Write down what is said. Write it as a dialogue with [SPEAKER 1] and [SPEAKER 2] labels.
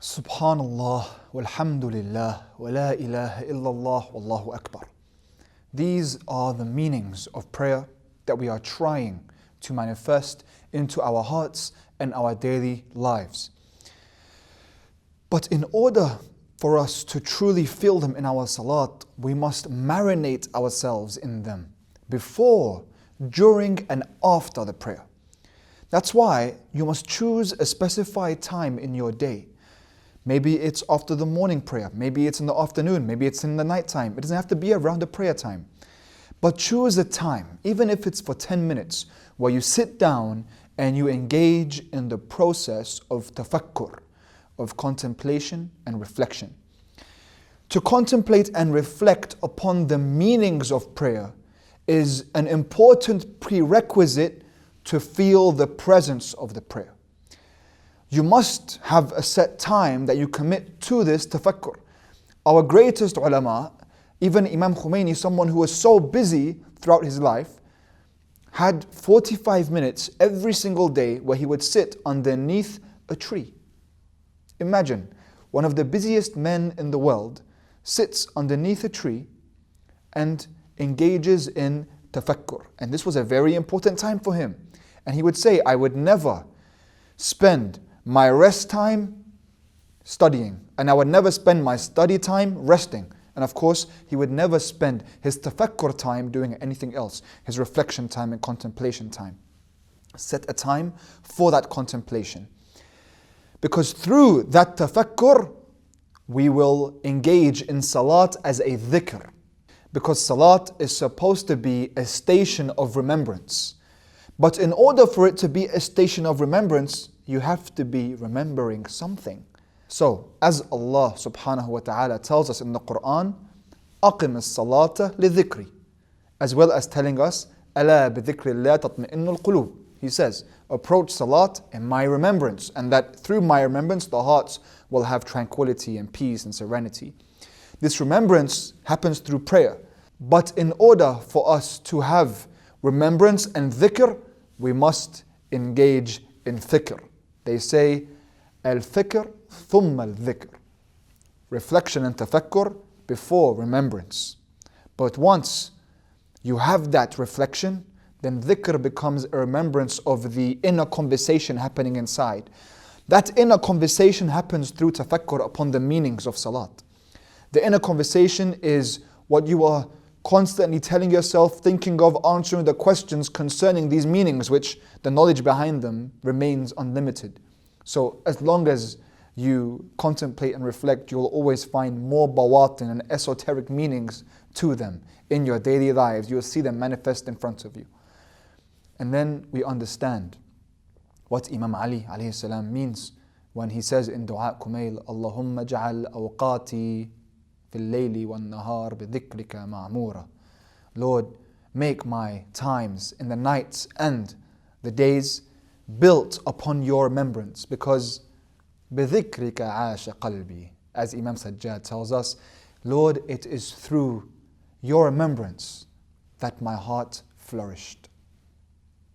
[SPEAKER 1] Subhanallah, walhamdulillah, wa la ilaha illallah, wallahu akbar. These are the meanings of prayer that we are trying to manifest into our hearts and our daily lives. But in order for us to truly feel them in our salat, we must marinate ourselves in them before, during and after the prayer. That's why you must choose a specified time in your day. Maybe it's after the morning prayer, maybe it's in the afternoon, maybe it's in the night time. It doesn't have to be around the prayer time. But choose a time, even if it's for 10 minutes, where you sit down and you engage in the process of tafakkur, of contemplation and reflection. To contemplate and reflect upon the meanings of prayer is an important prerequisite to feel the presence of the prayer. You must have a set time that you commit to this tafakkur. Our greatest ulama, even Imam Khomeini, someone who was so busy throughout his life, had 45 minutes every single day where he would sit underneath a tree. Imagine, one of the busiest men in the world sits underneath a tree and engages in tafakkur. And this was a very important time for him. And he would say, I would never spend my rest time studying, and I would never spend my study time resting. And of course, he would never spend his tafakkur time doing anything else, his reflection time and contemplation time. Set a time for that contemplation. Because through that tafakkur, we will engage in salat as a dhikr. Because salat is supposed to be a station of remembrance. But in order for it to be a station of remembrance, you have to be remembering something. So, as Allah subhanahu wa ta'ala tells us in the Quran, أَقِمِ الصَّلَاةَ لِذِكْرِ, as well as telling us, أَلَا بِذِكْرِ اللَّهِ تَطْمِئِنُّ الْقُلُوبِ. He says, approach salat in my remembrance, and that through my remembrance the hearts will have tranquility and peace and serenity. This remembrance happens through prayer. But in order for us to have remembrance and dhikr, we must engage in fikr. They say, al-fikr thumma al-dhikr. Reflection and tafakkur before remembrance. But once you have that reflection, then dhikr becomes a remembrance of the inner conversation happening inside. That inner conversation happens through tafakkur upon the meanings of salat. The inner conversation is what you are constantly telling yourself, thinking of, answering the questions concerning these meanings, which the knowledge behind them remains unlimited. So as long as you contemplate and reflect, you'll always find more bawatin and esoteric meanings to them in your daily lives. You'll see them manifest in front of you. And then we understand what Imam Ali alayhi salam means when he says in Dua Kumail, Allahumma ja'al awqati fil layli wan nahar bi dhikrika ma'mura. Lord, make my times in the nights and the days built upon your remembrance, because bi dhikrika 'asha qalbi, as Imam Sajjad tells us, Lord, it is through your remembrance that my heart flourished.